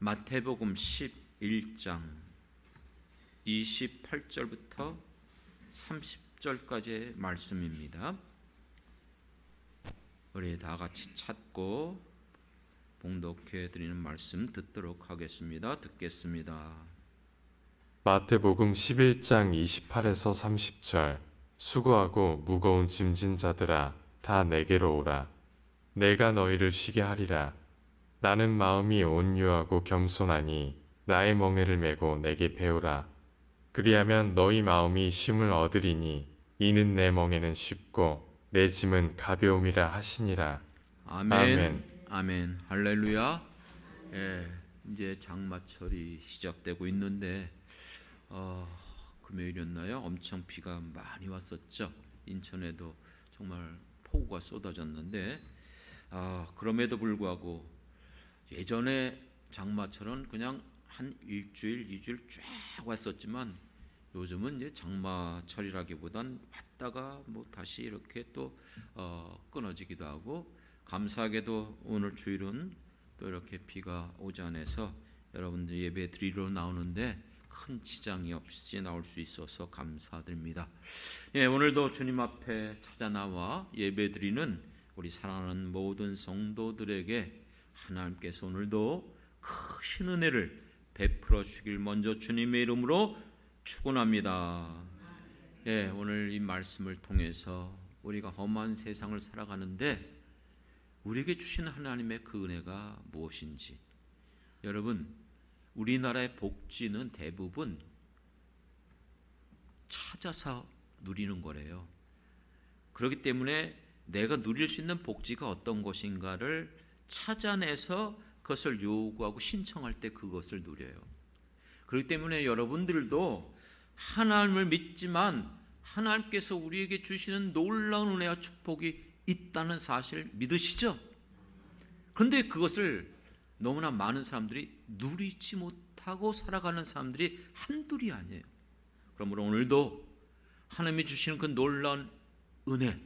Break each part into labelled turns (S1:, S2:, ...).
S1: 마태복음 11장 28절부터 30절까지의 말씀입니다. 우리 다 같이 찾고 봉독해 드리는 말씀 듣도록 하겠습니다. 듣겠습니다.
S2: 마태복음 11장 28에서 30절. 수고하고 무거운 짐진 자들아 다 내게로 오라. 내가 너희를 쉬게 하리라. 나는 마음이 온유하고 겸손하니 나의 멍에를 메고 내게 배우라. 그리하면 너희 마음이 쉼을 얻으리니 이는 내 멍에는 쉽고 내 짐은 가벼움이라 하시니라.
S1: 아멘. 아멘. 할렐루야. 이제 장마철이 시작되고 있는데 금요일이었나요? 엄청 비가 많이 왔었죠. 인천에도 정말 폭우가 쏟아졌는데 그럼에도 불구하고 예전에 장마철은 그냥 한 일주일, 2주일 쫙 왔었지만 요즘은 이제 장마철이라기보단 왔다가 다시 이렇게 또 끊어지기도 하고, 감사하게도 오늘 주일은 또 이렇게 비가 오지 않아서 여러분들 예배 드리러 나오는데 큰 지장이 없이 나올 수 있어서 감사드립니다. 오늘도 주님 앞에 찾아 나와 예배 드리는 우리 사랑하는 모든 성도들에게 하나님께서 오늘도 큰 은혜를 베풀어 주길 먼저 주님의 이름으로 축원합니다. 오늘 이 말씀을 통해서 우리가 험한 세상을 살아가는데 우리에게 주신 하나님의 그 은혜가 무엇인지, 여러분, 우리나라의 복지는 대부분 찾아서 누리는 거래요. 그렇기 때문에 내가 누릴 수 있는 복지가 어떤 것인가를 찾아내서 그것을 요구하고 신청할 때 그것을 누려요. 그렇기 때문에 여러분들도 하나님을 믿지만 하나님께서 우리에게 주시는 놀라운 은혜와 축복이 있다는 사실 믿으시죠? 그런데 그것을 너무나 많은 사람들이 누리지 못하고 살아가는 사람들이 한둘이 아니에요. 그러므로 오늘도 하나님이 주시는 그 놀라운 은혜,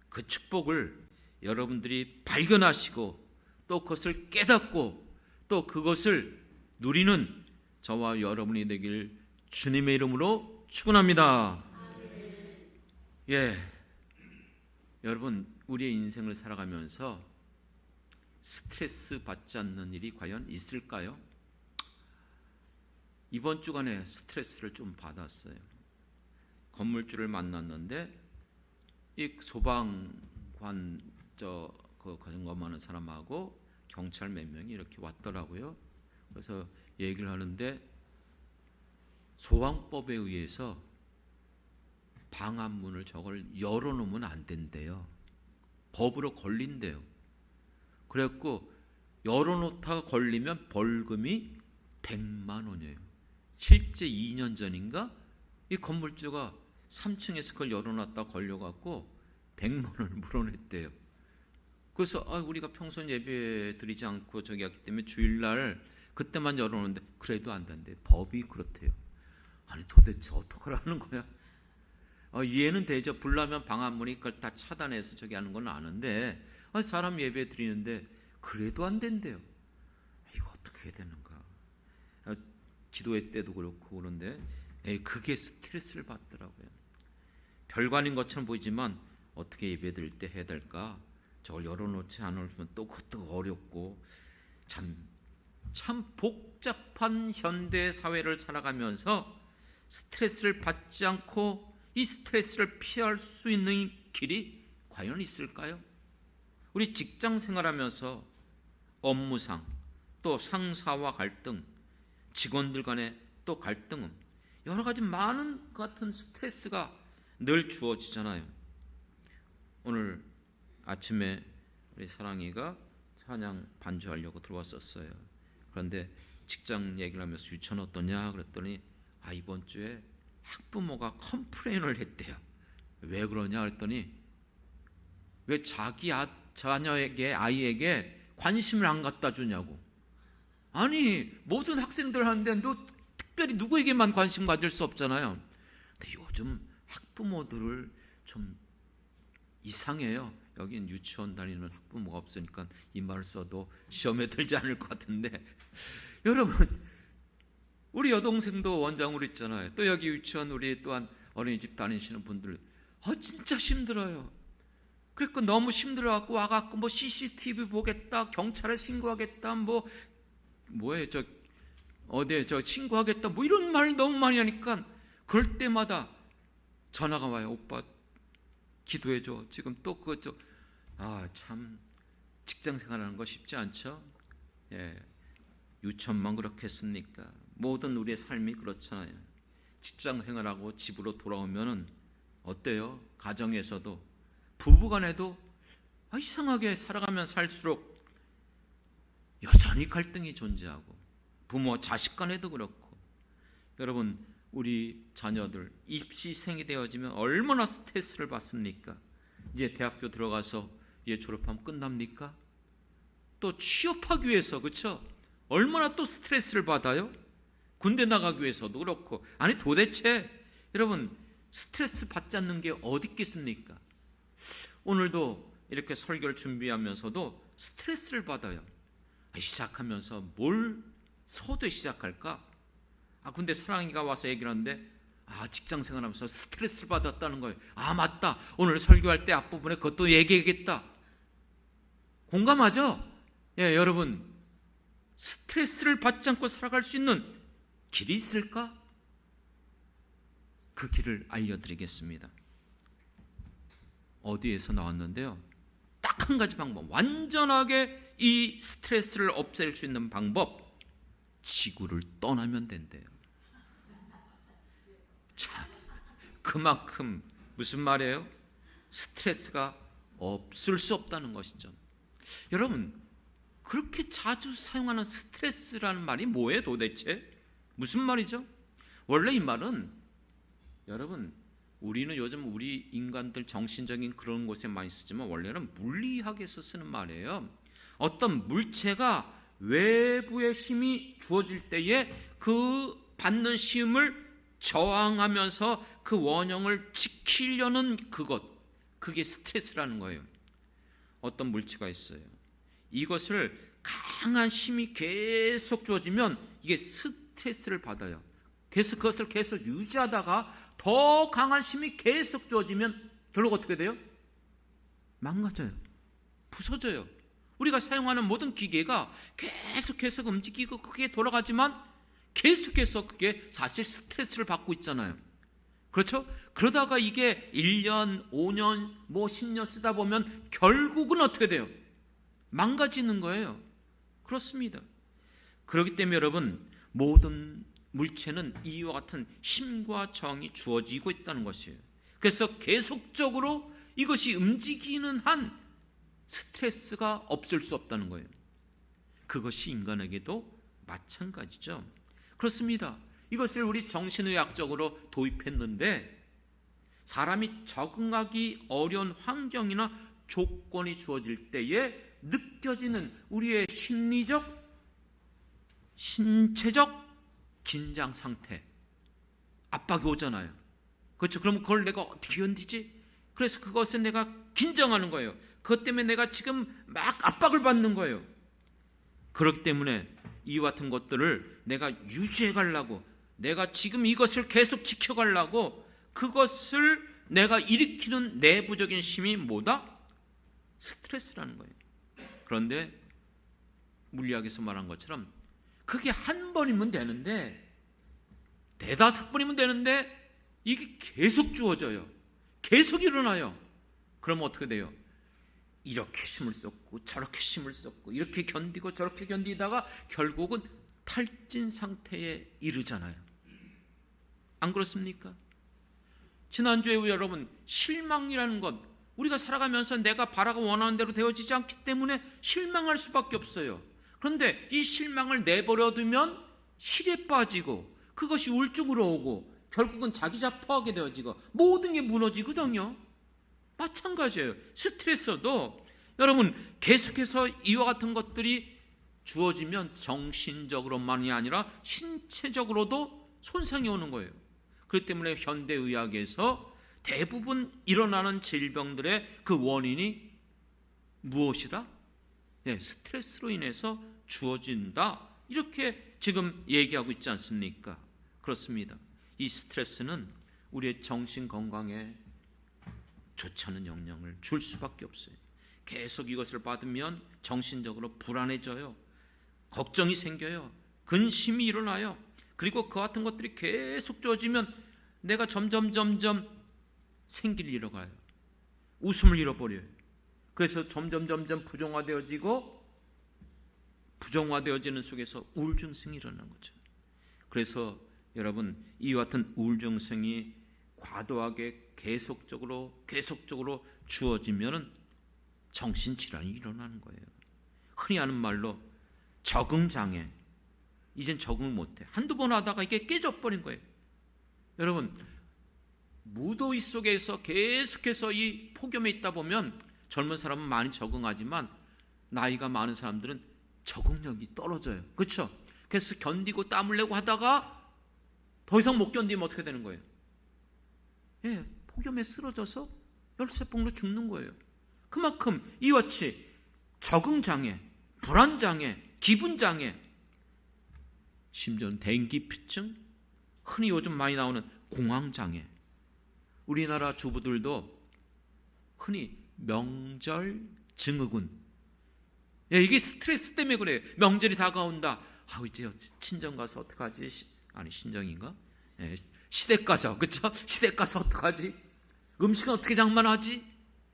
S1: 그 축복을 여러분들이 발견하시고 또 그것을 깨닫고 또 그것을 누리는 저와 여러분이 되길 주님의 이름으로 축원합니다. 여러분, 우리의 인생을 살아가면서 스트레스 받지 않는 일이 과연 있을까요? 이번 주간에 스트레스를 좀 받았어요. 건물주를 만났는데 이 소방관 그 점검하는 사람하고 경찰 몇 명이 이렇게 왔더라고요. 그래서 얘기를 하는데 소방법에 의해서 방안문을 저걸 열어놓으면 안 된대요. 법으로 걸린대요. 그래갖고 열어놓다가 걸리면 벌금이 100만 원이에요. 실제 2년 전인가 이 건물주가 3층에서 그걸 열어놨다 걸려갖고 100만 원을 물어냈대요. 그래서 우리가 평소에 예배 드리지 않고 저기 했기 때문에 주일날 그때만 열어놓는데 그래도 안 된대. 법이 그렇대요. 아니 도대체 어떡하라는 거야? 이해는 되죠. 불나면 방안문이 그걸 다 차단해서 저기 하는 건 아는데 사람 예배 드리는데 그래도 안 된대요. 이거 어떻게 해야 되는가? 기도회 때도 그렇고 그런데 그게 스트레스를 받더라고요. 별거 아닌 것처럼 보이지만 어떻게 예배 드릴 때 해야 될까? 저걸 열어놓지 않으면 또 그것도 어렵고 참 복잡한 현대 사회를 살아가면서 스트레스를 받지 않고 이 스트레스를 피할 수 있는 길이 과연 있을까요? 우리 직장 생활하면서 업무상 또 상사와 갈등, 직원들 간의 또 갈등은 여러 가지 많은 같은 스트레스가 늘 주어지잖아요. 오늘 아침에 우리 사랑이가 찬양 반주하려고 들어왔었어요. 그런데 직장 얘기를 하면서 유치원 어떠냐 그랬더니 이번 주에 학부모가 컴플레인을 했대요. 왜 그러냐 그랬더니 왜 자기 자녀에게 아이에게 관심을 안 갖다 주냐고. 아니 모든 학생들 하는데 너 특별히 누구에게만 관심 가질 수 없잖아요. 근데 요즘 학부모들을 좀 이상해요. 여긴 유치원 다니는 학부모가 없으니까 이 말을 써도 시험에 들지 않을 것 같은데 여러분, 우리 여동생도 원장으로 있잖아요. 또 여기 유치원 우리 또한 어린이집 다니시는 분들, 진짜 힘들어요. 그러니까 너무 힘들어갖고 와갖고 뭐 CCTV 보겠다, 경찰에 신고하겠다, 뭐예요, 어디에 신고하겠다, 뭐 이런 말 너무 많이 하니까 그럴 때마다 전화가 와요. 오빠 기도해줘. 지금 또 참 직장 생활하는 거 쉽지 않죠. 예, 유치원만 그렇겠습니까? 모든 우리의 삶이 그렇잖아요. 직장 생활하고 집으로 돌아오면은 어때요? 가정에서도 부부간에도 이상하게 살아가면 살수록 여전히 갈등이 존재하고 부모 자식 간에도 그렇고. 여러분, 우리 자녀들 입시생이 되어지면 얼마나 스트레스를 받습니까? 이제 대학교 들어가서 이제 졸업하면 끝납니까? 또 취업하기 위해서, 그렇죠? 얼마나 또 스트레스를 받아요? 군대 나가기 위해서도 그렇고. 아니 도대체 여러분, 스트레스 받지 않는 게 어디 있겠습니까? 오늘도 이렇게 설교를 준비하면서도 스트레스를 받아요. 시작하면서 뭘 서두에 시작할까? 근데 사랑이가 와서 얘기를 하는데 직장 생활하면서 스트레스를 받았다는 거예요. 맞다. 오늘 설교할 때 앞부분에 그것도 얘기하겠다. 공감하죠? 예, 여러분, 스트레스를 받지 않고 살아갈 수 있는 길이 있을까? 그 길을 알려드리겠습니다. 어디에서 나왔는데요? 딱 한 가지 방법, 완전하게 이 스트레스를 없앨 수 있는 방법, 지구를 떠나면 된대요. 자, 그만큼 무슨 말이에요? 스트레스가 없을 수 없다는 것이죠. 여러분, 그렇게 자주 사용하는 스트레스라는 말이 뭐예요 도대체? 무슨 말이죠? 원래 이 말은, 여러분, 우리는 요즘 우리 인간들 정신적인 그런 곳에 많이 쓰지만 원래는 물리학에서 쓰는 말이에요. 어떤 물체가 외부의 힘이 주어질 때에 그 받는 힘을 저항하면서 그 원형을 지키려는 그게 스트레스라는 거예요. 어떤 물체가 있어요. 이것을 강한 힘이 계속 주어지면 이게 스트레스를 받아요. 그래서 그것을 계속 유지하다가 더 강한 힘이 계속 주어지면 결국 어떻게 돼요? 망가져요. 부서져요. 우리가 사용하는 모든 기계가 계속 움직이고 그게 돌아가지만 계속해서 그게 사실 스트레스를 받고 있잖아요. 그렇죠? 그러다가 이게 1년, 5년, 10년 쓰다 보면 결국은 어떻게 돼요? 망가지는 거예요. 그렇습니다. 그렇기 때문에 여러분, 모든 물체는 이와 같은 힘과 저항이 주어지고 있다는 것이에요. 그래서 계속적으로 이것이 움직이는 한 스트레스가 없을 수 없다는 거예요. 그것이 인간에게도 마찬가지죠. 그렇습니다. 이것을 우리 정신의학적으로 도입했는데, 사람이 적응하기 어려운 환경이나 조건이 주어질 때에 느껴지는 우리의 심리적, 신체적 긴장 상태, 압박이 오잖아요. 그렇죠? 그럼 그걸 내가 어떻게 견디지? 그래서 그것에 내가 긴장하는 거예요. 그것 때문에 내가 지금 막 압박을 받는 거예요. 그렇기 때문에 이와 같은 것들을 내가 유지해 가려고, 내가 지금 이것을 계속 지켜가려고, 그것을 내가 일으키는 내부적인 힘이 뭐다? 스트레스라는 거예요. 그런데 물리학에서 말한 것처럼 그게 한 번이면 되는데, 대다섯 번이면 되는데, 이게 계속 주어져요. 계속 일어나요. 그러면 어떻게 돼요? 이렇게 힘을 쏟고 저렇게 힘을 쏟고 이렇게 견디고 저렇게 견디다가 결국은 탈진 상태에 이르잖아요. 안 그렇습니까? 지난주에 여러분, 실망이라는 것, 우리가 살아가면서 내가 바라고 원하는 대로 되어지지 않기 때문에 실망할 수밖에 없어요. 그런데 이 실망을 내버려두면 실에 빠지고 그것이 우울증으로 오고 결국은 자기 자포하게 되어지고 모든 게 무너지거든요. 마찬가지예요. 스트레스도 여러분 계속해서 이와 같은 것들이 주어지면 정신적으로만이 아니라 신체적으로도 손상이 오는 거예요. 그렇기 때문에 현대의학에서 대부분 일어나는 질병들의 그 원인이 무엇이다? 네, 스트레스로 인해서 주어진다, 이렇게 지금 얘기하고 있지 않습니까? 그렇습니다. 이 스트레스는 우리의 정신 건강에 좋지 않은 영향을 줄 수밖에 없어요. 계속 이것을 받으면 정신적으로 불안해져요. 걱정이 생겨요. 근심이 일어나요. 그리고 그 같은 것들이 계속 주어지면 내가 점점 생기를 잃어가요. 웃음을 잃어버려요. 그래서 점점 부정화되어지는 속에서 우울증성이 일어나는 거죠. 그래서 여러분, 이와 같은 우울증성이 과도하게 계속적으로 주어지면 정신질환이 일어나는 거예요. 흔히 하는 말로 적응장애. 이젠 적응을 못해. 한두 번 하다가 이게 깨져버린 거예요. 여러분, 무더위 속에서 계속해서 이 폭염에 있다 보면 젊은 사람은 많이 적응하지만 나이가 많은 사람들은 적응력이 떨어져요. 그렇죠? 그래서 견디고 땀을 내고 하다가 더 이상 못 견디면 어떻게 되는 거예요? 예, 폭염에 쓰러져서 열쇠봉으로 죽는 거예요. 그만큼 이와 같이 적응장애, 불안장애, 기분장애, 심지어는 dengu피증, 흔히 요즘 많이 나오는 공황장애. 우리나라 주부들도 흔히 명절 증후군. 예, 이게 스트레스 때문에 그래요. 명절이 다가온다. 이제 친정 가서 어떡하지? 신정인가? 예, 시댁 가서, 그렇죠? 시댁 가서 어떡하지? 음식은 어떻게 장만하지?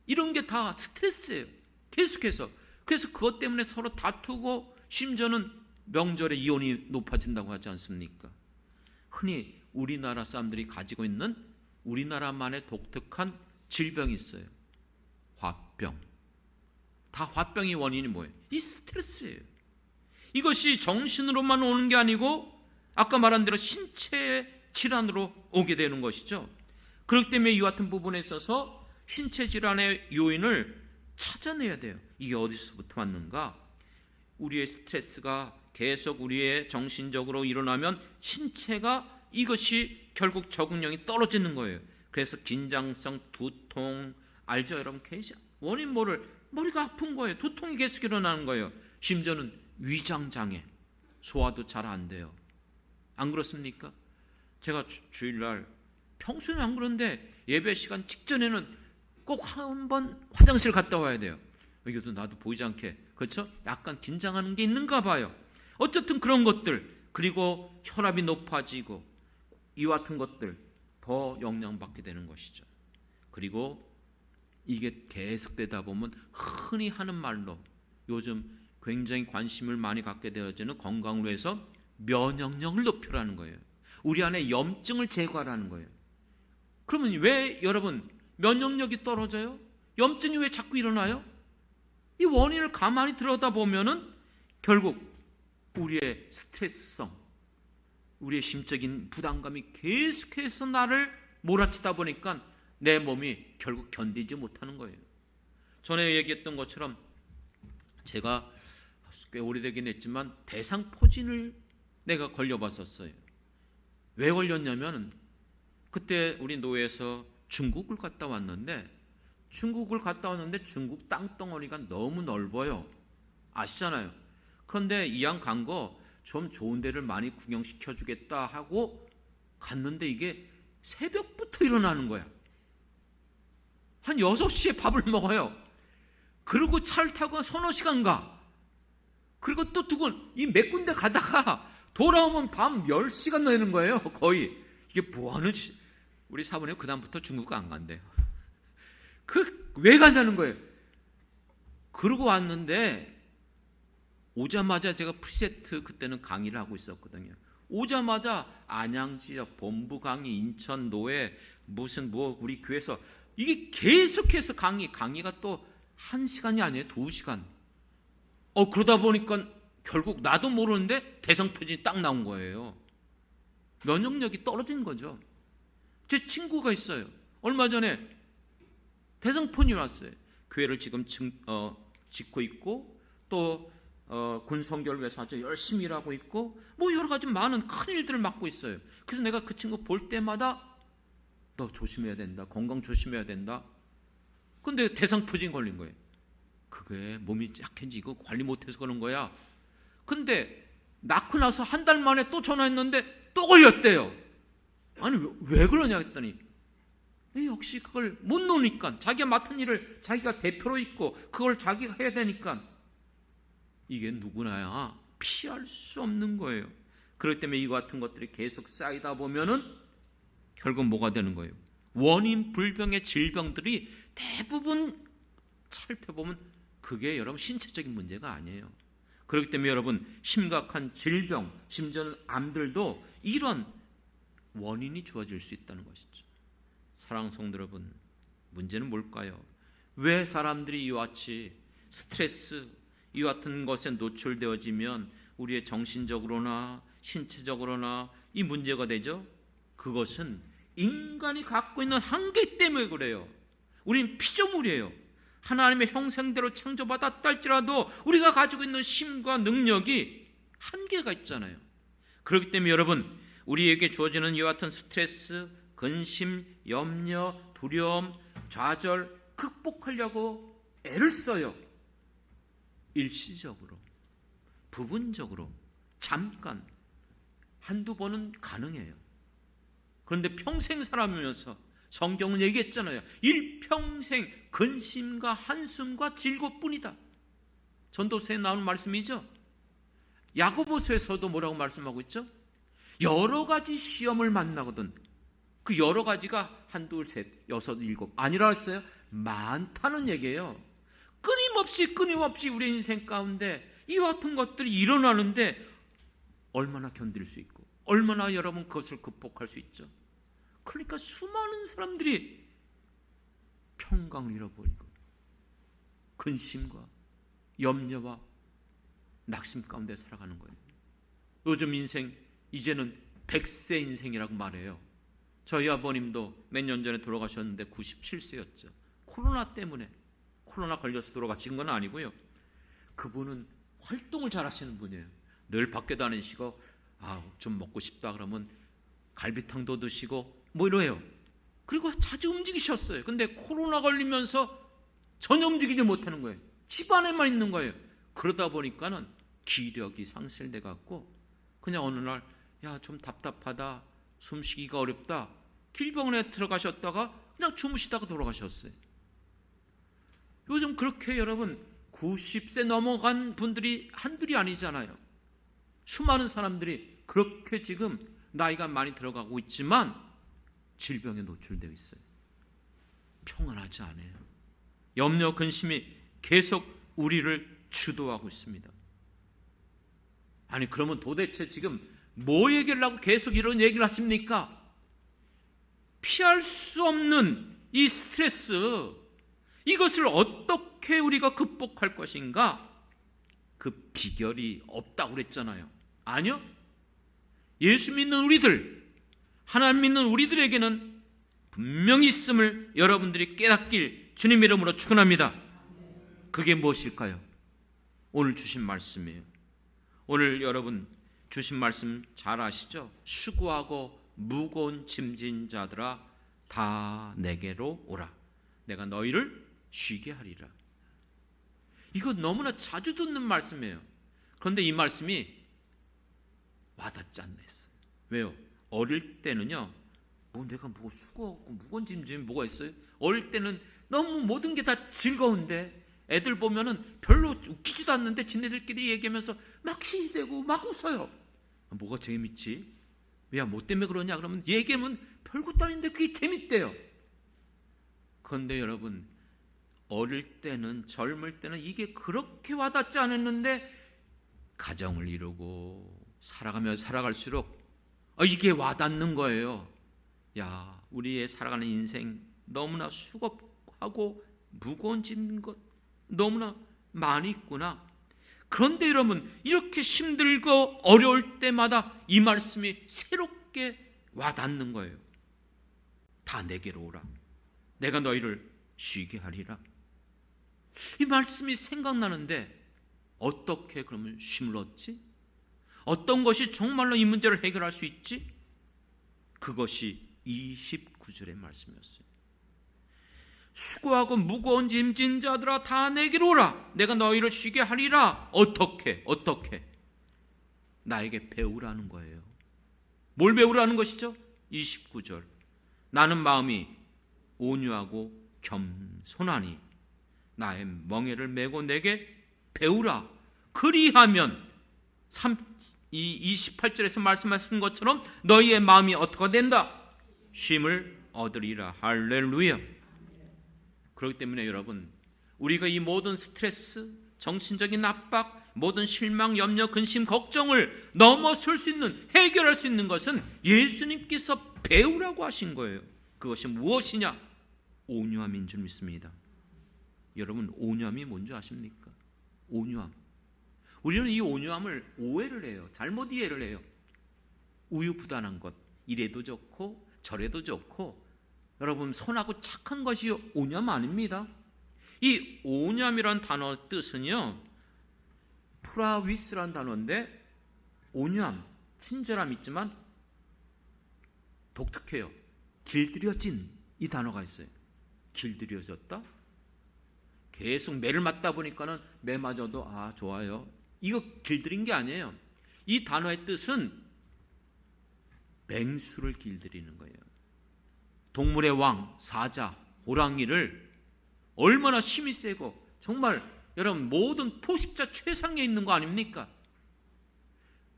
S1: 이런 게 다 스트레스예요. 계속해서. 그래서 그것 때문에 서로 다투고 심지어는 명절에 이혼이 높아진다고 하지 않습니까? 흔히 우리나라 사람들이 가지고 있는 우리나라만의 독특한 질병이 있어요. 화병. 다 화병의 원인이 뭐예요? 이 스트레스예요. 이것이 정신으로만 오는 게 아니고 아까 말한 대로 신체의 질환으로 오게 되는 것이죠. 그렇기 때문에 이 같은 부분에 있어서 신체 질환의 요인을 찾아내야 돼요. 이게 어디서부터 왔는가? 우리의 스트레스가 계속 우리의 정신적으로 일어나면 신체가 이것이 결국 적응력이 떨어지는 거예요. 그래서 긴장성 두통, 알죠 여러분? 원인 머리가 아픈 거예요. 두통이 계속 일어나는 거예요. 심지어는 위장장애, 소화도 잘 안 돼요. 안 그렇습니까? 제가 주일날 평소에는 안 그런데 예배 시간 직전에는 꼭 한번 화장실 갔다 와야 돼요. 이것도 나도 보이지 않게, 그렇죠? 약간 긴장하는 게 있는가 봐요. 어쨌든 그런 것들, 그리고 혈압이 높아지고 이와 같은 것들 더 영향받게 되는 것이죠. 그리고 이게 계속되다 보면 흔히 하는 말로 요즘 굉장히 관심을 많이 갖게 되어지는 건강을 위해서 면역력을 높이라는 거예요. 우리 안에 염증을 제거하라는 거예요. 그러면 왜 여러분 면역력이 떨어져요? 염증이 왜 자꾸 일어나요? 이 원인을 가만히 들여다보면은 결국 우리의 스트레스성, 우리의 심적인 부담감이 계속해서 나를 몰아치다 보니까 내 몸이 결국 견디지 못하는 거예요. 전에 얘기했던 것처럼 제가 꽤 오래되긴 했지만 대상포진을 내가 걸려봤었어요. 왜 걸렸냐면 그때 우리 노예에서 중국을 갔다 왔는데 중국 땅덩어리가 너무 넓어요. 아시잖아요. 그런데 이왕 간 거 좀 좋은 데를 많이 구경시켜 주겠다 하고 갔는데 이게 새벽부터 일어나는 거야. 한 6시에 밥을 먹어요. 그리고 차를 타고 서너 시간 가. 그리고 또 이 몇 군데 가다가 돌아오면 밤 10시간 넘는 거예요. 거의. 이게 뭐하는 우리 사모님 그다음부터 중국 안 간대요. 왜 가냐는 거예요. 그러고 왔는데 오자마자 제가 프리세트 그때는 강의를 하고 있었거든요. 오자마자 안양 지역 본부 강의, 인천 노예 우리 교회에서 이게 계속해서 강의가 또 1시간이 아니에요. 2시간. 그러다 보니까 결국 나도 모르는데 대성표진이 딱 나온 거예요. 면역력이 떨어진 거죠. 제 친구가 있어요. 얼마 전에 대성폰이 왔어요. 교회를 지금 짓고 있고 또 군 선교를 위해서 아주 열심히 일하고 있고 여러 가지 많은 큰 일들을 맡고 있어요. 그래서 내가 그 친구 볼 때마다 너 조심해야 된다. 건강 조심해야 된다. 근데 대상포진 걸린 거예요. 그게 몸이 약해지고 관리 못해서 그런 거야. 근데 낳고 나서 한 달 만에 또 전화했는데 또 걸렸대요. 아니 왜 그러냐 했더니 역시 그걸 못 놓으니까, 자기가 맡은 일을 자기가 대표로 있고 그걸 자기가 해야 되니까 이게 누구나야 피할 수 없는 거예요. 그렇기 때문에 이와 같은 것들이 계속 쌓이다 보면은 결국 뭐가 되는 거예요? 원인 불명의 질병들이 대부분 살펴보면 그게 여러분 신체적인 문제가 아니에요. 그렇기 때문에 여러분 심각한 질병, 심지어는 암들도 이런 원인이 주어질 수 있다는 것이죠. 사랑하는 성도 여러분, 문제는 뭘까요? 왜 사람들이 이와 같이 스트레스, 이와 같은 것에 노출되어지면 우리의 정신적으로나 신체적으로나 이 문제가 되죠? 그것은 인간이 갖고 있는 한계 때문에 그래요. 우리는 피조물이에요. 하나님의 형상대로 창조받았다 할지라도 우리가 가지고 있는 힘과 능력이 한계가 있잖아요. 그렇기 때문에 여러분, 우리에게 주어지는 이와 같은 스트레스, 근심, 염려, 두려움, 좌절 극복하려고 애를 써요. 일시적으로, 부분적으로, 잠깐, 한두 번은 가능해요. 그런데 평생 살아가면서 성경은 얘기했잖아요. 일평생 근심과 한숨과 즐거뿐이다. 전도서에 나오는 말씀이죠. 야고보서에서도 뭐라고 말씀하고 있죠? 여러 가지 시험을 만나거든. 그 여러 가지가 한둘, 셋, 여섯, 일곱 아니라 했어요. 많다는 얘기예요. 끊임없이 우리 인생 가운데 이와 같은 것들이 일어나는데 얼마나 견딜 수 있고 얼마나 여러분 그것을 극복할 수 있죠. 그러니까 수많은 사람들이 평강을 잃어버리고 근심과 염려와 낙심 가운데 살아가는 거예요. 요즘 인생 이제는 100세 인생이라고 말해요. 저희 아버님도 몇 년 전에 돌아가셨는데 97세였죠. 코로나 때문에, 코로나 걸려서 돌아가신 건 아니고요. 그분은 활동을 잘 하시는 분이에요. 늘 밖에 다니시고 좀 먹고 싶다 그러면 갈비탕도 드시고 뭐 이래요. 그리고 자주 움직이셨어요. 근데 코로나 걸리면서 전혀 움직이지 못하는 거예요. 집안에만 있는 거예요. 그러다 보니까는 기력이 상실돼 갖고 그냥 어느 날 좀 답답하다, 숨쉬기가 어렵다, 길병원에 들어가셨다가 그냥 주무시다가 돌아가셨어요. 요즘 그렇게 여러분 90세 넘어간 분들이 한둘이 아니잖아요. 수많은 사람들이 그렇게 지금 나이가 많이 들어가고 있지만 질병에 노출되어 있어요. 평안하지 않아요. 염려, 근심이 계속 우리를 주도하고 있습니다. 아니 그러면 도대체 지금 뭐 얘기를 하고 계속 이런 얘기를 하십니까? 피할 수 없는 이 스트레스, 이것을 어떻게 우리가 극복할 것인가? 그 비결이 없다고 그랬잖아요. 아니요. 예수 믿는 우리들, 하나님 믿는 우리들에게는 분명히 있음을 여러분들이 깨닫길 주님 이름으로 축원합니다. 그게 무엇일까요? 오늘 주신 말씀이에요. 오늘 여러분 주신 말씀 잘 아시죠? 수고하고 무거운 짐진 자들아 다 내게로 오라. 내가 너희를 쉬게 하리라. 이거 너무나 자주 듣는 말씀이에요. 그런데 이 말씀이 와닿지 않나 했어요. 왜요? 어릴 때는요, 내가 뭐 수고하고 무거운 짐이 뭐가 있어요? 어릴 때는 너무 모든 게 다 즐거운데 애들 보면은 별로 웃기지도 않는데 지네들끼리 얘기하면서 막 시시대고 막 웃어요. 뭐가 재밌지? 야, 뭐 때문에 그러냐? 그러면 얘기하면 별것도 아닌데 그게 재밌대요. 그런데 여러분, 어릴 때는, 젊을 때는 이게 그렇게 와닿지 않았는데 가정을 이루고 살아갈수록 이게 와닿는 거예요. 야, 우리의 살아가는 인생 너무나 수고하고 무거운 짐인 것 너무나 많이 있구나. 그런데 여러분, 이렇게 힘들고 어려울 때마다 이 말씀이 새롭게 와닿는 거예요. 다 내게로 오라. 내가 너희를 쉬게 하리라. 이 말씀이 생각나는데 어떻게 그러면 쉼을 얻지? 어떤 것이 정말로 이 문제를 해결할 수 있지? 그것이 29절의 말씀이었어요. 수고하고 무거운 짐진 자들아 다 내게로 오라. 내가 너희를 쉬게 하리라. 어떻게? 나에게 배우라는 거예요. 뭘 배우라는 것이죠? 29절. 나는 마음이 온유하고 겸손하니 나의 멍에를 메고 내게 배우라. 그리하면 이 28절에서 말씀하신 것처럼 너희의 마음이 어떻게 된다? 쉼을 얻으리라. 할렐루야. 그렇기 때문에 여러분, 우리가 이 모든 스트레스, 정신적인 압박, 모든 실망, 염려, 근심, 걱정을 넘어설 수 있는, 해결할 수 있는 것은 예수님께서 배우라고 하신 거예요. 그것이 무엇이냐? 온유함인 줄 믿습니다. 여러분, 온유함이 뭔지 아십니까? 온유함. 우리는 이 온유함을 오해를 해요. 잘못 이해를 해요. 우유부단한 것, 이래도 좋고 저래도 좋고, 여러분, 선하고 착한 것이 온유함 아닙니다. 이 온유함이란 단어 뜻은요, 프라위스란 단어인데, 온유함, 친절함 있지만 독특해요. 길들여진 이 단어가 있어요. 길들여졌다? 계속 매를 맞다 보니까는 매 맞아도 좋아요. 이거 길들인 게 아니에요. 이 단어의 뜻은 맹수를 길들이는 거예요. 동물의 왕, 사자, 호랑이를 얼마나 힘이 세고 정말 여러분 모든 포식자 최상에 있는 거 아닙니까?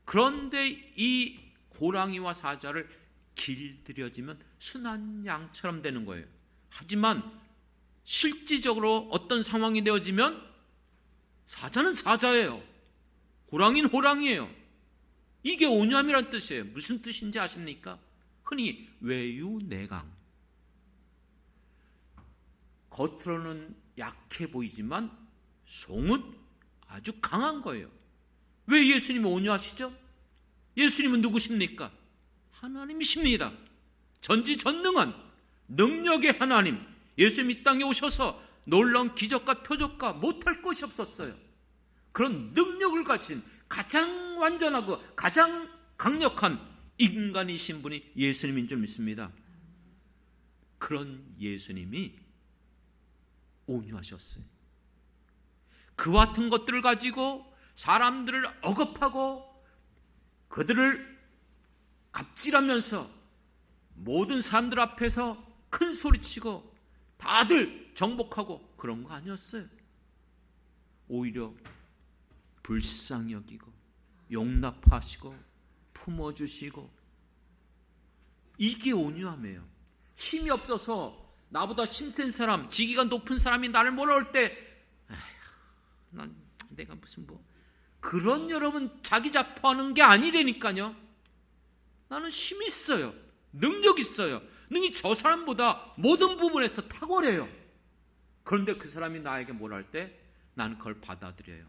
S1: 그런데 이 호랑이와 사자를 길들여지면 순한 양처럼 되는 거예요. 하지만 실질적으로 어떤 상황이 되어지면 사자는 사자예요. 호랑이는 호랑이에요. 이게 온유함이란 뜻이에요. 무슨 뜻인지 아십니까? 흔히 외유내강. 겉으로는 약해 보이지만 속은 아주 강한 거예요. 왜 예수님은 온유하시죠? 예수님은 누구십니까? 하나님이십니다. 전지전능한 능력의 하나님. 예수님 이 땅에 오셔서 놀라운 기적과 표적과 못할 것이 없었어요. 그런 능력을 가진 가장 완전하고 가장 강력한 인간이신 분이 예수님인 줄 믿습니다. 그런 예수님이 온유하셨어요. 그와 같은 것들을 가지고 사람들을 억압하고 그들을 갑질하면서 모든 사람들 앞에서 큰 소리치고 다들 정복하고 그런 거 아니었어요. 오히려 불쌍히 여기고 용납하시고 품어주시고, 이게 온유함이에요. 힘이 없어서 나보다 힘센 사람, 지위가 높은 사람이 나를 몰아올 때 난 내가 무슨 그런 여러분 자기 자포하는 게 아니라니까요. 나는 힘이 있어요. 능력 있어요. 능히 저 사람보다 모든 부분에서 탁월해요. 그런데 그 사람이 나에게 뭘 할 때 나는 그걸 받아들여요.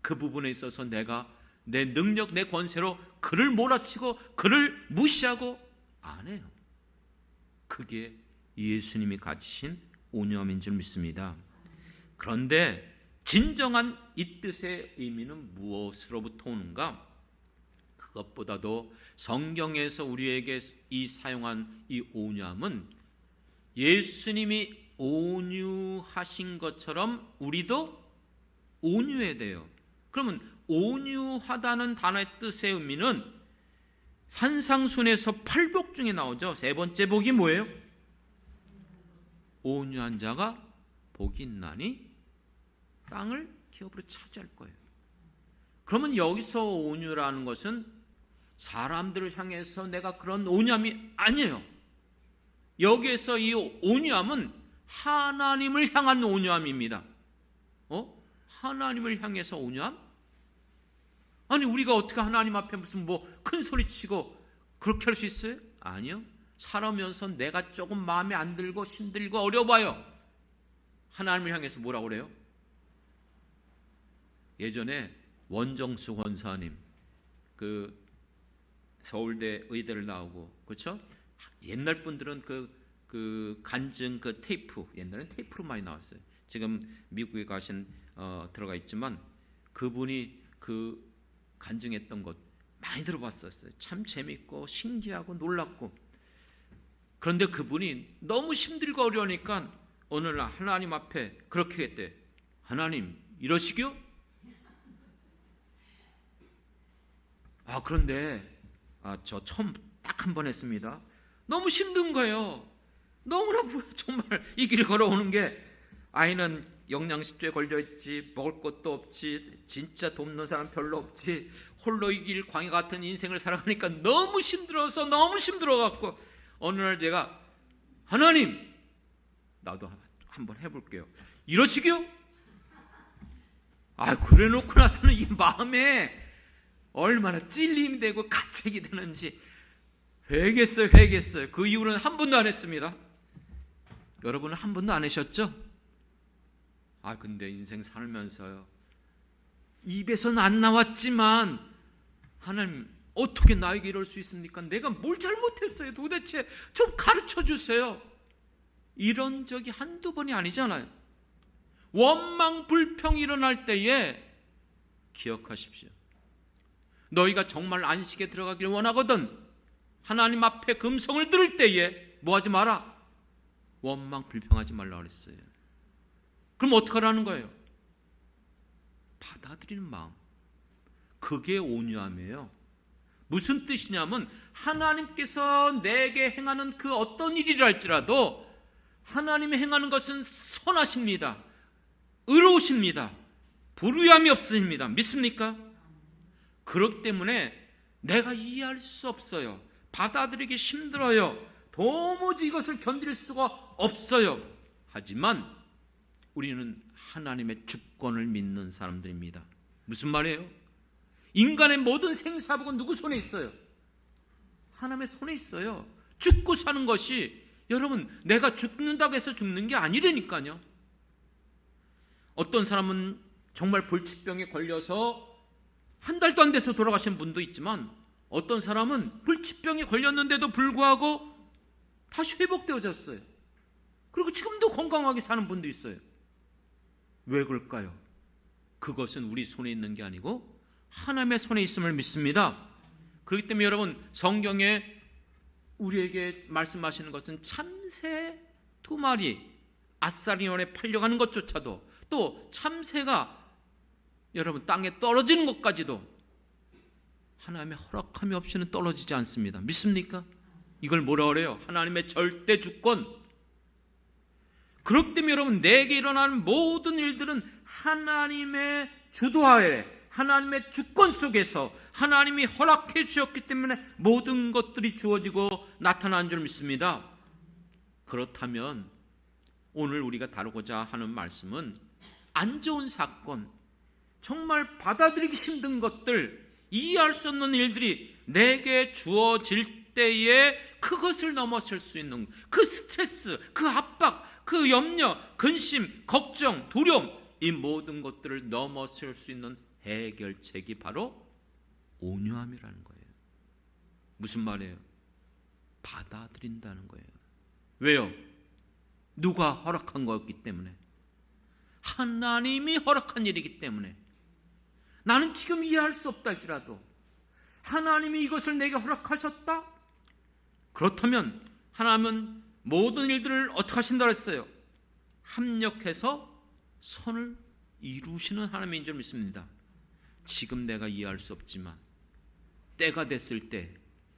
S1: 그 부분에 있어서 내가 내 능력, 내 권세로 그를 몰아치고 그를 무시하고 안 해요. 그게 예수님이 가지신 온유함인 줄 믿습니다. 그런데 진정한 이 뜻의 의미는 무엇으로부터 오는가? 그것보다도 성경에서 우리에게 사용한 이 온유함은 예수님이 온유하신 것처럼 우리도 온유해야 돼요. 그러면 온유하다는 단어의 뜻의 의미는 산상순에서 8복 중에 나오죠. 세 번째 복이 뭐예요? 온유한 자가 복이 있나니 땅을 기업으로 차지할 거예요. 그러면 여기서 온유라는 것은 사람들을 향해서 내가 그런 온유함이 아니에요. 여기에서 이 온유함은 하나님을 향한 온유함입니다. 하나님을 향해서 온유함? 아니, 우리가 어떻게 하나님 앞에 무슨 큰 소리 치고 그렇게 할 수 있어요? 아니요. 살아면서 내가 조금 마음에 안 들고 힘들고 어려워요. 하나님을 향해서 뭐라고 그래요? 예전에 원정수 권사님, 그 서울대 의대를 나오고, 그렇죠? 옛날 분들은 그 간증 그 테이프, 옛날엔 테이프로 많이 나왔어요. 지금 미국에 가신 들어가 있지만 그분이 그 간증했던 것 많이 들어봤었어요. 참 재밌고 신기하고 놀랍고. 그런데 그분이 너무 힘들고 어려우니까 어느 날 하나님 앞에 그렇게 했대. 하나님, 이러시기요? 그런데 저 처음 딱 한 번 했습니다. 너무 힘든 거예요. 너무나 정말 이 길 걸어오는 게, 아이는 영양실조에 걸려있지, 먹을 것도 없지, 진짜 돕는 사람 별로 없지, 홀로 이 길 광야 같은 인생을 살아가니까 너무 힘들어갖고 어느 날 제가, 하나님, 나도 한번 해볼게요. 이러시게요? 그래 놓고 나서는 이 마음에 얼마나 찔림이 되고 가책이 되는지 회개했어요. 그 이후로는 한 번도 안 했습니다. 여러분은 한 번도 안 하셨죠? 근데 인생 살면서요, 입에서는 안 나왔지만, 하나님 어떻게 나에게 이럴 수 있습니까? 내가 뭘 잘못했어요? 도대체 좀 가르쳐 주세요. 이런 적이 한두 번이 아니잖아요. 원망 불평이 일어날 때에 기억하십시오. 너희가 정말 안식에 들어가기를 원하거든 하나님 앞에 금성을 들을 때에 뭐하지 마라? 원망 불평하지 말라 그랬어요. 그럼 어떡하라는 거예요? 받아들이는 마음, 그게 온유함이에요. 무슨 뜻이냐면, 하나님께서 내게 행하는 그 어떤 일이라 할지라도 하나님이 행하는 것은 선하십니다. 의로우십니다. 불의함이 없으십니다. 믿습니까? 그렇기 때문에 내가 이해할 수 없어요. 받아들이기 힘들어요. 도무지 이것을 견딜 수가 없어요. 하지만 우리는 하나님의 주권을 믿는 사람들입니다. 무슨 말이에요? 인간의 모든 생사복은 누구 손에 있어요? 하나님의 손에 있어요. 죽고 사는 것이, 여러분, 내가 죽는다고 해서 죽는 게 아니라니까요. 어떤 사람은 정말 불치병에 걸려서 한 달도 안 돼서 돌아가신 분도 있지만, 어떤 사람은 불치병에 걸렸는데도 불구하고 다시 회복되어졌어요. 그리고 지금도 건강하게 사는 분도 있어요. 왜 그럴까요? 그것은 우리 손에 있는 게 아니고 하나님의 손에 있음을 믿습니다. 그렇기 때문에 여러분, 성경에 우리에게 말씀하시는 것은 참새 2마리 아사리온에 팔려가는 것조차도, 또 참새가 여러분 땅에 떨어지는 것까지도 하나님의 허락함이 없이는 떨어지지 않습니다. 믿습니까? 이걸 뭐라 그래요? 하나님의 절대 주권. 그렇기 때문에 여러분, 내게 일어나는 모든 일들은 하나님의 주도하에, 하나님의 주권 속에서 하나님이 허락해 주셨기 때문에 모든 것들이 주어지고 나타나는 줄 믿습니다. 그렇다면 오늘 우리가 다루고자 하는 말씀은, 안 좋은 사건, 정말 받아들이기 힘든 것들, 이해할 수 없는 일들이 내게 주어질 때에 그것을 넘어설 수 있는 그 스트레스, 그 압박, 그 염려, 근심, 걱정, 두려움, 이 모든 것들을 넘어설 수 있는 해결책이 바로 온유함이라는 거예요. 무슨 말이에요? 받아들인다는 거예요. 왜요? 누가 허락한 거였기 때문에, 하나님이 허락한 일이기 때문에. 나는 지금 이해할 수 없다 할지라도 하나님이 이것을 내게 허락하셨다? 그렇다면 하나님은 모든 일들을 어떻게 하신다 했어요? 합력해서 선을 이루시는 하나님인 줄 믿습니다. 지금 내가 이해할 수 없지만 때가 됐을 때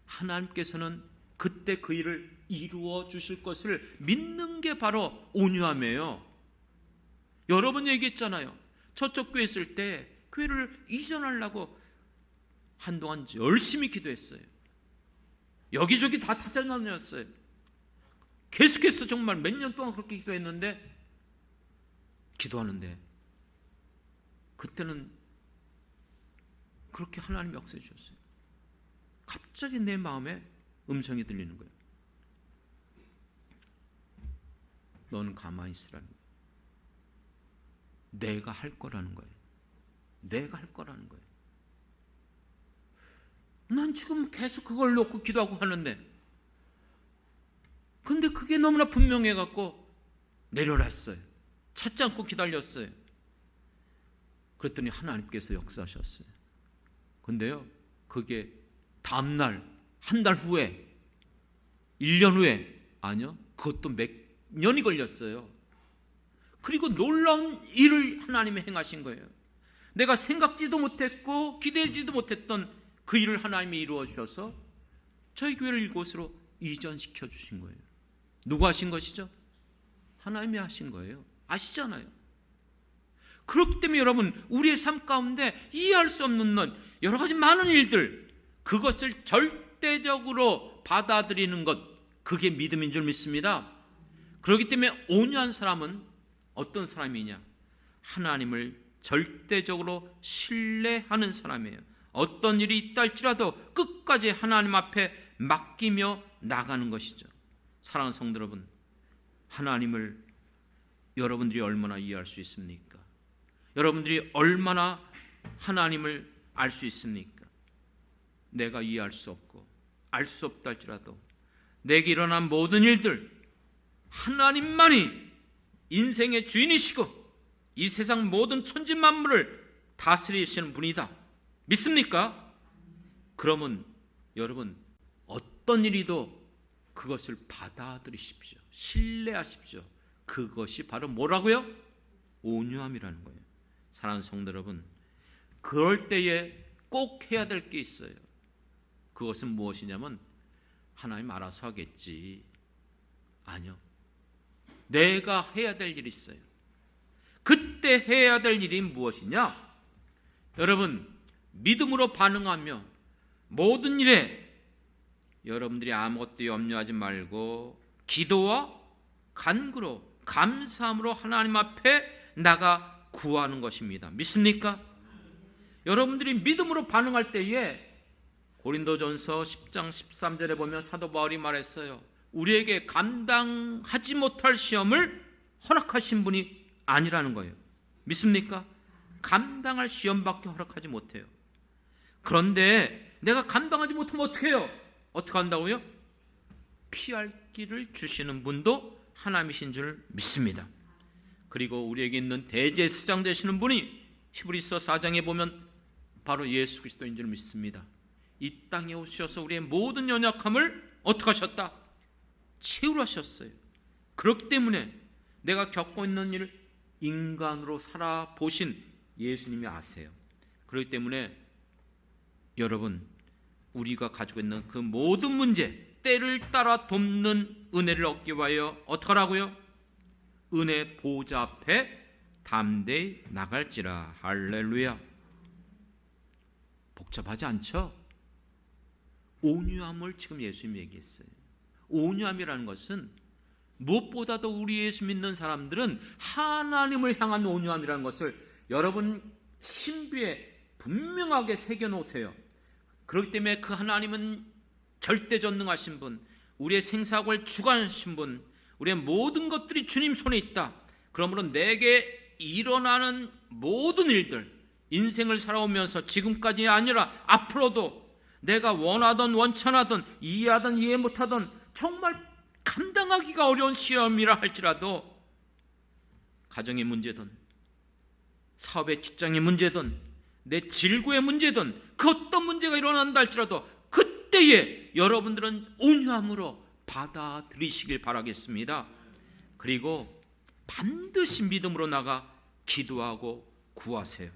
S1: 하나님께서는 그때 그 일을 이루어 주실 것을 믿는 게 바로 온유함이에요. 여러 번 얘기했잖아요. 저쪽 교회 있을 때 교회를 이전하려고 한동안 열심히 기도했어요. 여기저기 다 찾아다녔어요. 계속해서 정말 몇 년 동안 그렇게 기도하는데 그때는 그렇게 하나님이 역사해 주셨어요. 갑자기 내 마음에 음성이 들리는 거예요. 너는 가만히 있으라는 거예요. 내가 할 거라는 거예요. 내가 할 거라는 거예요. 난 지금 계속 그걸 놓고 기도하고 하는데, 근데 그게 너무나 분명해갖고 내려놨어요. 찾지 않고 기다렸어요. 그랬더니 하나님께서 역사하셨어요. 근데요, 그게 다음날, 한 달 후에, 1년 후에, 아니요, 그것도 몇 년이 걸렸어요. 그리고 놀라운 일을 하나님이 행하신 거예요. 내가 생각지도 못했고 기대지도 못했던 그 일을 하나님이 이루어 주셔서 저희 교회를 이곳으로 이전시켜 주신 거예요. 누가 하신 것이죠? 하나님이 하신 거예요. 아시잖아요. 그렇기 때문에 여러분, 우리의 삶 가운데 이해할 수 없는 여러 가지 많은 일들, 그것을 절대적으로 받아들이는 것, 그게 믿음인 줄 믿습니다. 그렇기 때문에 온유한 사람은 어떤 사람이냐? 하나님을 절대적으로 신뢰하는 사람이에요. 어떤 일이 있다 할지라도 끝까지 하나님 앞에 맡기며 나가는 것이죠. 사랑하는 성도 여러분, 하나님을 여러분들이 얼마나 이해할 수 있습니까? 여러분들이 얼마나 하나님을 알 수 있습니까? 내가 이해할 수 없고 알 수 없다 할지라도 내게 일어난 모든 일들, 하나님만이 인생의 주인이시고 이 세상 모든 천지 만물을 다스리시는 분이다. 믿습니까? 그러면 여러분, 어떤 일이도 그것을 받아들이십시오. 신뢰하십시오. 그것이 바로 뭐라고요? 온유함이라는 거예요. 사랑하는 성도 여러분, 그럴 때에 꼭 해야 될 게 있어요. 그것은 무엇이냐면, 하나님 알아서 하겠지. 아니요. 내가 해야 될 일이 있어요. 그때 해야 될 일이 무엇이냐? 여러분, 믿음으로 반응하며 모든 일에 여러분들이 아무것도 염려하지 말고 기도와 간구로, 감사함으로 하나님 앞에 나가 구하는 것입니다. 믿습니까? 여러분들이 믿음으로 반응할 때에 고린도전서 10장 13절에 보면 사도 바울이 말했어요. 우리에게 감당하지 못할 시험을 허락하신 분이 아니라는 거예요. 믿습니까? 감당할 시험밖에 허락하지 못해요. 그런데 내가 감당하지 못하면 어떻게 해요? 어떻게 한다고요? 피할 길을 주시는 분도 하나님이신 줄 믿습니다. 그리고 우리에게 있는 대제사장 되시는 분이 히브리서 4장에 보면 바로 예수 그리스도인 줄 믿습니다. 이 땅에 오셔서 우리의 모든 연약함을 어떻게 하셨다? 채우려 하셨어요. 그렇기 때문에 내가 겪고 있는 일을 인간으로 살아보신 예수님이 아세요. 그렇기 때문에 여러분, 우리가 가지고 있는 그 모든 문제, 때를 따라 돕는 은혜를 얻기 위하여 어떻게 하라고요? 은혜 보좌 앞에 담대히 나갈지라. 할렐루야. 복잡하지 않죠? 온유함을 지금 예수님이 얘기했어요. 온유함이라는 것은 무엇보다도 우리 예수 믿는 사람들은 하나님을 향한 온유함이라는 것을 여러분 신비에 분명하게 새겨놓으세요. 그렇기 때문에 그 하나님은 절대전능하신 분, 우리의 생사학을 주관하신 분, 우리의 모든 것들이 주님 손에 있다. 그러므로 내게 일어나는 모든 일들, 인생을 살아오면서 지금까지 아니라 앞으로도 내가 원하던 원천하던 이해하던 이해 못하던 정말 감당하기가 어려운 시험이라 할지라도 가정의 문제든 사업의 직장의 문제든 내 질구의 문제든 그 어떤 문제가 일어난다 할지라도 그때에 여러분들은 온유함으로 받아들이시길 바라겠습니다. 그리고 반드시 믿음으로 나가 기도하고 구하세요.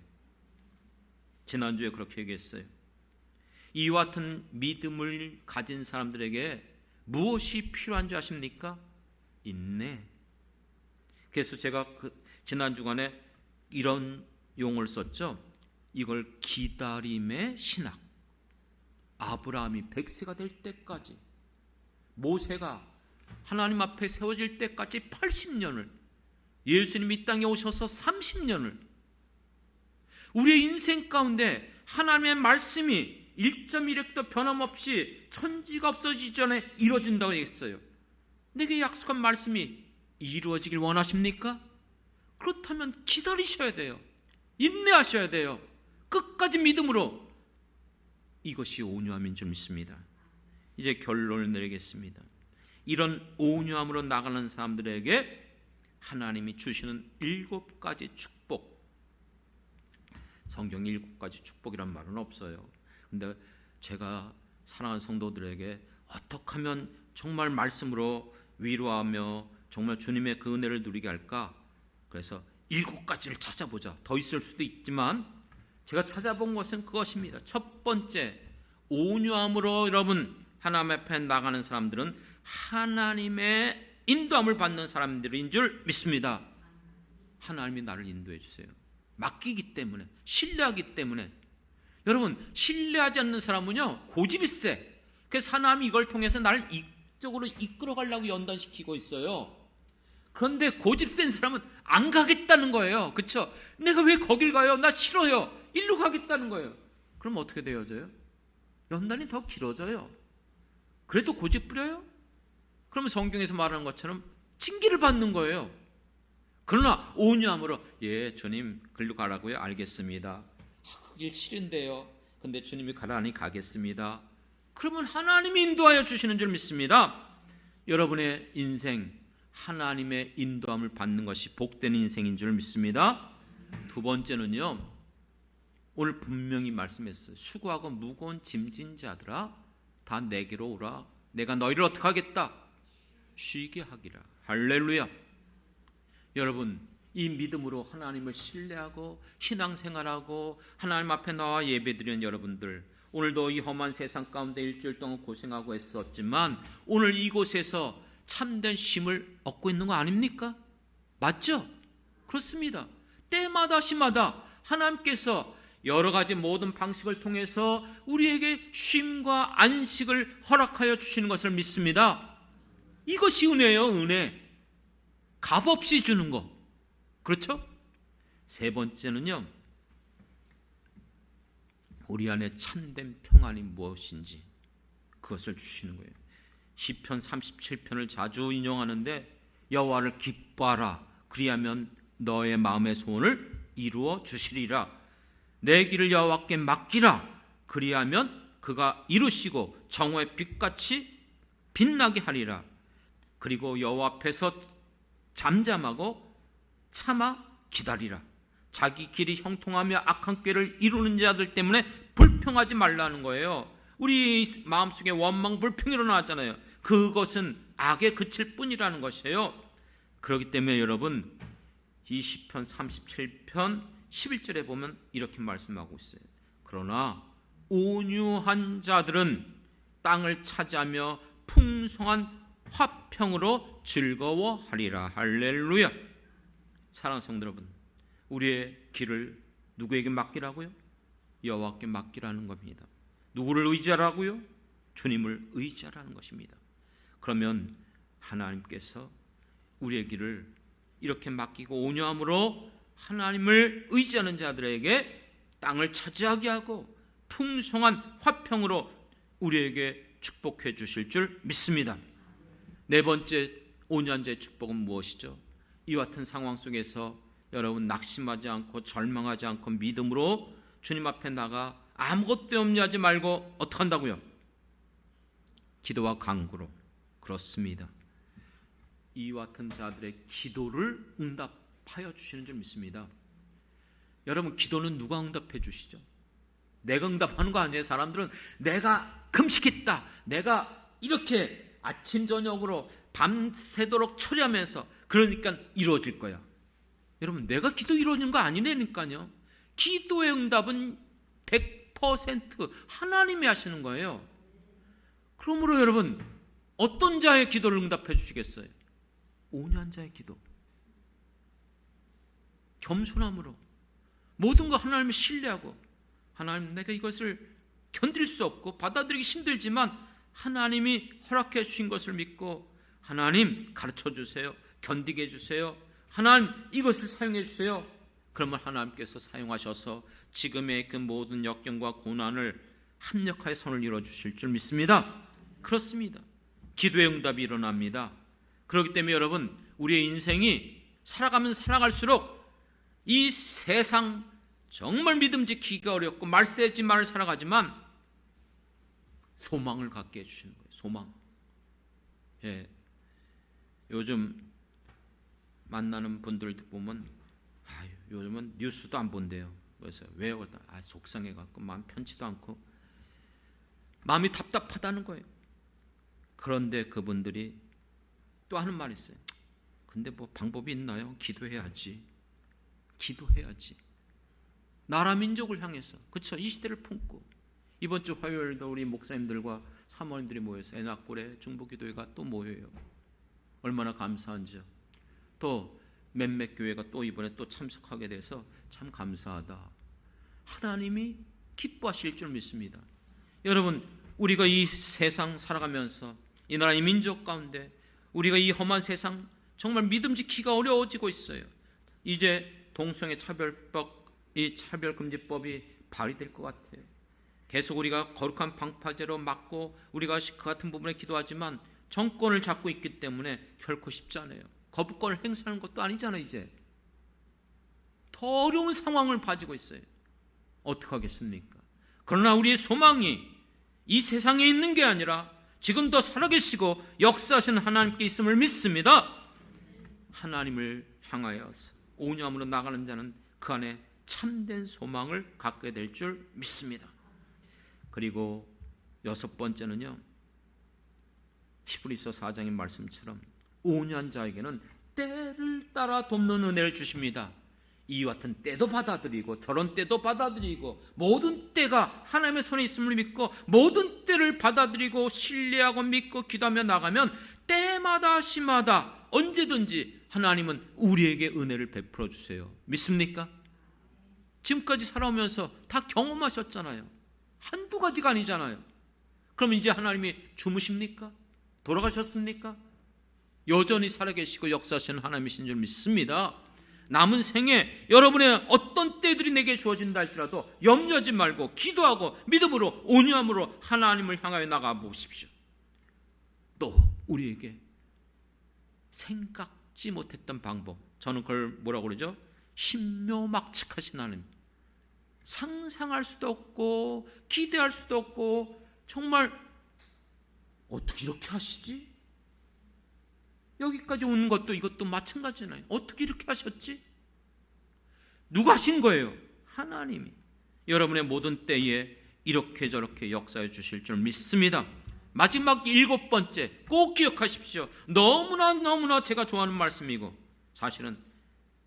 S1: 지난주에 그렇게 얘기했어요. 이와 같은 믿음을 가진 사람들에게 무엇이 필요한 줄 아십니까? 인내. 그래서 제가 지난 주간에 이런 용어를 썼죠. 이걸 기다림의 신학. 아브라함이 100세가 될 때까지, 모세가 하나님 앞에 세워질 때까지 80년을, 예수님이 이 땅에 오셔서 30년을, 우리의 인생 가운데 하나님의 말씀이 1.1획도 변함없이 천지가 없어지기 전에 이루어진다고 했어요. 내게 약속한 말씀이 이루어지길 원하십니까? 그렇다면 기다리셔야 돼요. 인내하셔야 돼요. 끝까지 믿음으로. 이것이 온유함인 줄 믿습니다. 이제 결론을 내리겠습니다. 이런 온유함으로 나가는 사람들에게 하나님이 주시는 7가지 축복. 성경에 7가지 축복이란 말은 없어요. 근데 제가 사랑하는 성도들에게 어떻게 하면 정말 말씀으로 위로하며 정말 주님의 그 은혜를 누리게 할까? 그래서 7가지를 찾아보자. 더 있을 수도 있지만 제가 찾아본 것은 그것입니다. 첫 번째, 온유함으로 여러분 하나님 앞에 나가는 사람들은 하나님의 인도함을 받는 사람들인 줄 믿습니다. 하나님이 나를 인도해 주세요. 맡기기 때문에, 신뢰하기 때문에. 여러분, 신뢰하지 않는 사람은요 고집이 세. 그래서 하나님이 이걸 통해서 나를 이쪽으로 이끌어 가려고 연단시키고 있어요. 그런데 고집 센 사람은 안 가겠다는 거예요. 그렇죠? 내가 왜 거길 가요? 나 싫어요. 일로 가겠다는 거예요. 그럼 어떻게 되어져요? 연단이 더 길어져요. 그래도 고집 부려요? 그러면 성경에서 말하는 것처럼 징계를 받는 거예요. 그러나 온유함으로 예 주님 글로 가라고요? 알겠습니다. 그 길 싫은데요. 근데 주님이 가라니 가겠습니다. 그러면 하나님이 인도하여 주시는 줄 믿습니다. 여러분의 인생 하나님의 인도함을 받는 것이 복된 인생인 줄 믿습니다. 두 번째는요, 오늘 분명히 말씀했어요. 수고하고 무거운 짐진 자들아 다 내게로 오라. 내가 너희를 어떻게 하겠다? 쉬게 하기라. 할렐루야. 여러분, 이 믿음으로 하나님을 신뢰하고 신앙생활하고 하나님 앞에 나와 예배드리는 여러분들, 오늘도 이 험한 세상 가운데 일주일 동안 고생하고 애썼지만 오늘 이곳에서 참된 쉼을 얻고 있는 거 아닙니까? 맞죠? 그렇습니다. 때마다 시마다 하나님께서 여러 가지 모든 방식을 통해서 우리에게 쉼과 안식을 허락하여 주시는 것을 믿습니다. 이것이 은혜예요, 은혜. 값없이 주는 거. 그렇죠? 세 번째는요, 우리 안에 참된 평안이 무엇인지 그것을 주시는 거예요. 시편 37편을 자주 인용하는데 여호와를 기뻐하라. 그리하면 너의 마음의 소원을 이루어 주시리라. 내 길을 여호와께 맡기라. 그리하면 그가 이루시고 정오의 빛같이 빛나게 하리라. 그리고 여호와 앞에서 잠잠하고 참아 기다리라. 자기 길이 형통하며 악한 꾀를 이루는 자들 때문에 불평하지 말라는 거예요. 우리 마음속에 원망 불평이 일어나잖아요. 그것은 악에 그칠 뿐이라는 것이에요. 그렇기 때문에 여러분, 이 시편 37편 11절에 보면 이렇게 말씀하고 있어요. 그러나 온유한 자들은 땅을 차지하며 풍성한 화평으로 즐거워하리라. 할렐루야. 사랑하는 성도 여러분, 우리의 길을 누구에게 맡기라고요? 여호와께 맡기라는 겁니다. 누구를 의지하라고요? 주님을 의지하라는 것입니다. 그러면 하나님께서 우리의 길을 이렇게 맡기고 온유함으로 하나님을 의지하는 자들에게 땅을 차지하게 하고 풍성한 화평으로 우리에게 축복해 주실 줄 믿습니다. 네 번째 온유한 자의 축복은 무엇이죠? 이와 같은 상황 속에서 여러분 낙심하지 않고 절망하지 않고 믿음으로 주님 앞에 나가 아무것도 염려하지 말고 어떻게 한다고요? 기도와 간구로. 그렇습니다. 이와 같은 자들의 기도를 응답하여 주시는 줄 믿습니다. 여러분, 기도는 누가 응답해 주시죠? 내가 응답하는 거 아니에요. 사람들은 내가 금식했다, 내가 이렇게 아침 저녁으로 밤새도록 처리하면서 그러니까 이루어질 거야. 여러분, 내가 기도 이루어지는 거 아니라니까요. 기도의 응답은 100% 하나님이 하시는 거예요. 그러므로 여러분, 어떤 자의 기도를 응답해 주시겠어요? 온유한 자의 기도. 겸손함으로 모든 거 하나님을 신뢰하고, 하나님, 내가 이것을 견딜 수 없고 받아들이기 힘들지만 하나님이 허락해 주신 것을 믿고, 하나님 가르쳐 주세요. 견디게 해주세요. 하나님 이것을 사용해 주세요. 그러면 하나님께서 사용하셔서 지금의 그 모든 역경과 고난을 합력하여 선을 이루어 주실 줄 믿습니다. 그렇습니다. 기도의 응답이 일어납니다. 그렇기 때문에 여러분, 우리의 인생이 살아가면 살아갈수록 이 세상 정말 믿음 지키기가 어렵고 말세지만을 살아가지만 소망을 갖게 해주시는 거예요. 소망. 예. 요즘 만나는 분들 보면 요즘은 뉴스도 안 본대요. 그래서 왜요? 속상해갖고 마음 편치도 않고 마음이 답답하다는 거예요. 그런데 그분들이 또 하는 말이 있어요. 근데 뭐 방법이 있나요? 기도해야지. 기도해야지. 나라 민족을 향해서, 그렇죠? 이 시대를 품고 이번 주 화요일도 우리 목사님들과 사모님들이 모여서 애낙골에 중보기도회가 또 모여요. 얼마나 감사한지요. 또 몇몇 교회가 또 이번에 또 참석하게 돼서 참 감사하다. 하나님이 기뻐하실 줄 믿습니다. 여러분, 우리가 이 세상 살아가면서 이 나라 이 민족 가운데 우리가 이 험한 세상 정말 믿음지키기가 어려워지고 있어요. 이제 동성애 차별법, 이 차별금지법이 발의될 것 같아요. 계속 우리가 거룩한 방파제로 막고 우리가 그 같은 부분에 기도하지만 정권을 잡고 있기 때문에 결코 쉽지 않아요. 거부권을 행사하는 것도 아니잖아요. 이제 더 어려운 상황을 가지고 있어요. 어떻게 하겠습니까? 그러나 우리의 소망이 이 세상에 있는 게 아니라 지금 더 살아계시고 역사하시는 하나님께 있음을 믿습니다. 하나님을 향하여서 온유함으로 나가는 자는 그 안에 참된 소망을 갖게 될 줄 믿습니다. 그리고 여섯 번째는요, 히브리서 4장의 말씀처럼 온유한 자에게는 때를 따라 돕는 은혜를 주십니다. 이와 같은 때도 받아들이고 저런 때도 받아들이고 모든 때가 하나님의 손에 있음을 믿고 모든 때를 받아들이고 신뢰하고 믿고 기도하며 나가면 때마다 시마다 언제든지 하나님은 우리에게 은혜를 베풀어 주세요. 믿습니까? 지금까지 살아오면서 다 경험하셨잖아요. 한두 가지가 아니잖아요. 그럼 이제 하나님이 주무십니까? 돌아가셨습니까? 여전히 살아계시고 역사하시는 하나님이신 줄 믿습니다. 남은 생에 여러분의 어떤 때들이 내게 주어진다 할지라도 염려하지 말고 기도하고 믿음으로 온유함으로 하나님을 향하여 나가 보십시오. 또 우리에게 생각지 못했던 방법, 저는 그걸 뭐라고 그러죠? 신묘막측하신 하나님. 상상할 수도 없고 기대할 수도 없고 정말 어떻게 이렇게 하시지? 여기까지 오는 것도 이것도 마찬가지잖아요. 어떻게 이렇게 하셨지? 누가 하신 거예요? 하나님이. 여러분의 모든 때에 이렇게 저렇게 역사해 주실 줄 믿습니다. 마지막 일곱 번째 꼭 기억하십시오. 너무나 제가 좋아하는 말씀이고 사실은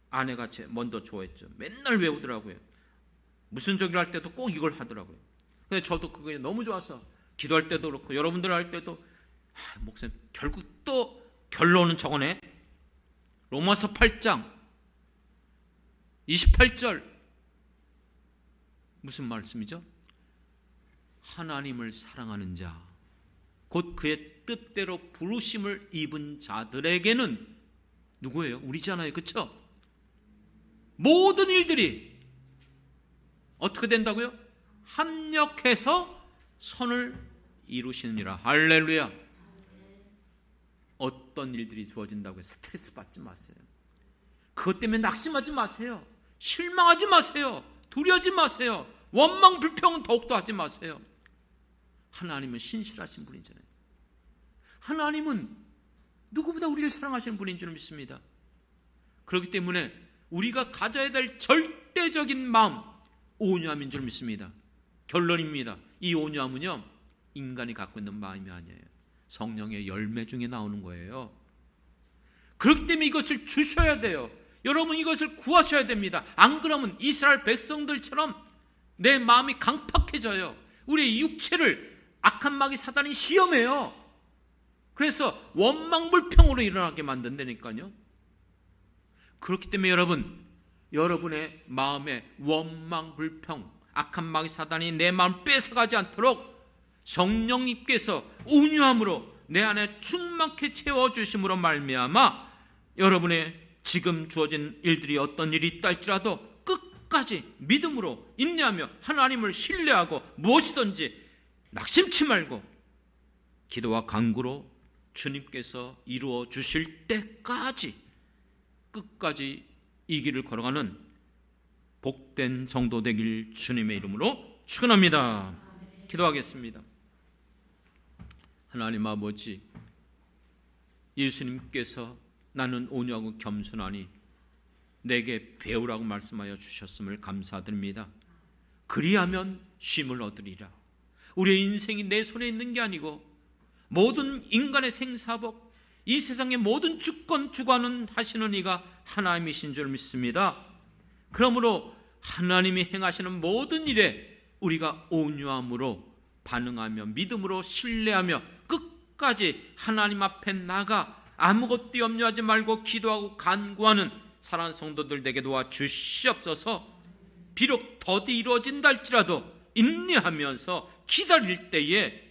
S1: 아내가 먼저 좋아했죠. 맨날 외우더라고요. 무슨 저기를 할 때도 꼭 이걸 하더라고요. 근데 저도 그게 너무 좋아서 기도할 때도 그렇고 여러분들 할 때도 목사님 결국 또 결론은 저거네. 로마서 8장 28절 무슨 말씀이죠? 하나님을 사랑하는 자 곧 그의 뜻대로 부르심을 입은 자들에게는 누구예요? 우리잖아요. 그렇죠? 모든 일들이 어떻게 된다고요? 합력해서 선을 이루시느니라. 할렐루야. 어떤 일들이 주어진다고요? 스트레스 받지 마세요. 그것 때문에 낙심하지 마세요. 실망하지 마세요. 두려워하지 마세요. 원망 불평은 더욱더 하지 마세요. 하나님은 신실하신 분이잖아요. 하나님은 누구보다 우리를 사랑하시는 분인 줄 믿습니다. 그렇기 때문에 우리가 가져야 될 절대적인 마음, 온유함인 줄 믿습니다. 결론입니다. 이 온유함은요, 인간이 갖고 있는 마음이 아니에요. 성령의 열매 중에 나오는 거예요. 그렇기 때문에 이것을 주셔야 돼요. 여러분 이것을 구하셔야 됩니다. 안 그러면 이스라엘 백성들처럼 내 마음이 강팍해져요. 우리의 육체를 악한 마귀 사단이 시험해요. 그래서 원망불평으로 일어나게 만든다니까요. 그렇기 때문에 여러분의 마음에 원망불평, 악한 마귀 사단이 내 마음을 뺏어가지 않도록 성령님께서 온유함으로 내 안에 충만케 채워주심으로 말미암아 여러분의 지금 주어진 일들이 어떤 일이 있다 할지라도 끝까지 믿음으로 인내하며 하나님을 신뢰하고 무엇이든지 낙심치 말고 기도와 간구로 주님께서 이루어 주실 때까지 끝까지 이 길을 걸어가는 복된 성도 되길 주님의 이름으로 축원합니다. 기도하겠습니다. 하나님 아버지, 예수님께서 나는 온유하고 겸손하니 내게 배우라고 말씀하여 주셨음을 감사드립니다. 그리하면 쉼을 얻으리라. 우리의 인생이 내 손에 있는 게 아니고 모든 인간의 생사복, 이 세상의 모든 주권 주관은 하시는 이가 하나님이신 줄 믿습니다. 그러므로 하나님이 행하시는 모든 일에 우리가 온유함으로 반응하며 믿음으로 신뢰하며 끝까지 하나님 앞에 나가 아무것도 염려하지 말고 기도하고 간구하는 사랑하는 성도들 되게 도와주시옵소서. 비록 더디 이루어진다 할지라도 인내하면서 기다릴 때에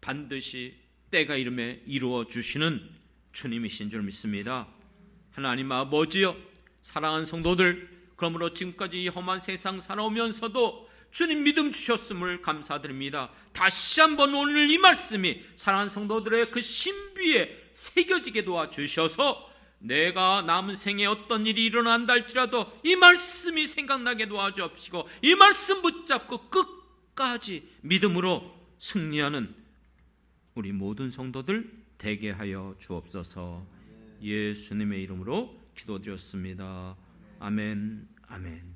S1: 반드시 때가 이름에 이루어 주시는 주님이신 줄 믿습니다. 하나님 아버지여, 사랑하는 성도들, 그러므로 지금까지 이 험한 세상 살아오면서도 주님 믿음 주셨음을 감사드립니다. 다시 한번 오늘 이 말씀이 사랑하는 성도들의 그 신비에 새겨지게 도와주셔서 내가 남은 생에 어떤 일이 일어난다 할지라도 이 말씀이 생각나게 도와주옵시고 이 말씀 붙잡고 끝까지 믿음으로 승리하는 우리 모든 성도들 되게 하여 주옵소서. 예수님의 이름으로 기도드렸습니다. 아멘, 아멘.